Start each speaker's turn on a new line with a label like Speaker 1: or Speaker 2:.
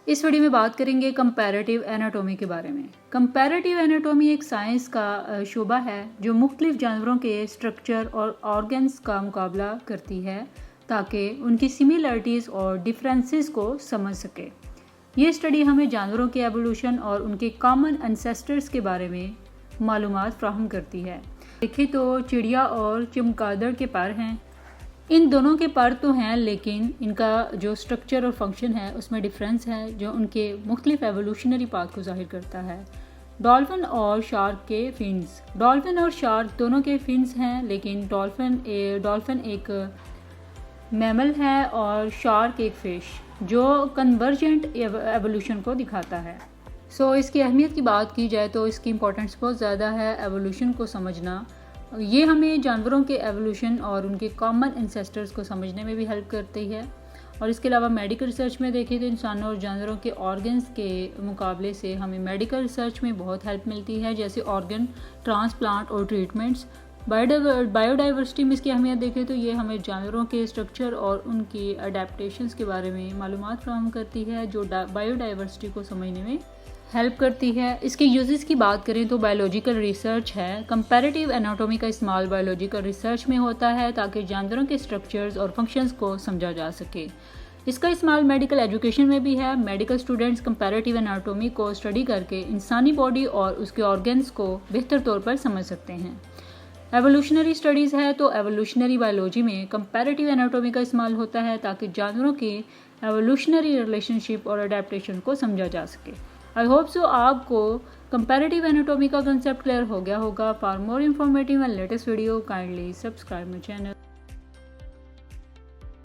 Speaker 1: इस वीडियो में बात करेंगे कंपैरेटिव एनाटॉमी के बारे में। कंपैरेटिव एनाटॉमी एक साइंस का शोबा है जो मुख्तलिफ जानवरों के स्ट्रक्चर और ऑर्गन्स का मुकाबला करती है ताकि उनकी सिमिलरिटीज़ और डिफरेंसेस को समझ सके। ये स्टडी हमें जानवरों के एवोल्यूशन और उनके कॉमन एंसेस्टर्स के बारे में मालूमात फ्राहम करती है। देखें तो चिड़िया और चमगादड़ के पर हैं। इन दोनों के पर तो हैं, लेकिन इनका जो स्ट्रक्चर और फंक्शन है उसमें डिफरेंस है जो उनके मुख्तलिफ एवोल्यूशनरी पाथ को जाहिर करता है। डॉल्फिन और शार्क के फिन्स। डॉल्फिन और शार्क दोनों के फिन्स हैं, लेकिन डॉल्फिन एक मैमल है और शार्क एक फ़िश जो कन्वर्जेंट एवोल्यूशन को दिखाता है। इसकी अहमियत की बात की जाए तो इसकी इम्पोर्टेंस बहुत ज़्यादा है। एवोल्यूशन को समझना ये हमें जानवरों के एवोल्यूशन और उनके कॉमन एंसेस्टर्स को समझने में भी हेल्प करती है। और इसके अलावा मेडिकल रिसर्च में देखें तो इंसानों और जानवरों के ऑर्गन्स के मुकाबले से हमें मेडिकल रिसर्च में बहुत हेल्प मिलती है, जैसे ऑर्गन ट्रांसप्लांट और ट्रीटमेंट्स। बायोडाइवर्सिटी में इसकी अहमियत देखें तो ये हमें जानवरों के स्ट्रक्चर और उनकी अडेप्टेशंस के बारे में मालूमात फराहम करती है जो बायोडाइवर्सिटी को समझने में हेल्प करती है। इसके यूजेस की बात करें तो बायोलॉजिकल रिसर्च है। कंपैरेटिव एनाटॉमी का इस्तेमाल बायोलॉजिकल रिसर्च में होता है ताकि जानवरों के स्ट्रक्चर्स और फंक्शंस को समझा जा सके। इसका इस्तेमाल मेडिकल एजुकेशन में भी है। मेडिकल स्टूडेंट्स कंपैरेटिव एनाटॉमी को स्टडी करके इंसानी बॉडी और उसके ऑर्गन्स को बेहतर तौर पर समझ सकते हैं। एवोल्यूशनरी स्टडीज़ है तो एवोल्यूशनरी बायोलॉजी में कंपैरेटिव एनाटॉमी का इस्तेमाल होता है ताकि जानवरों के एवोल्यूशनरी रिलेशनशिप और अडेप्टेशन को समझा जा सके। आई होप सो आपको कंपैरेटिव एनाटॉमी का कंसेप्ट क्लियर हो गया होगा। For more informative and latest video kindly subscribe my channel.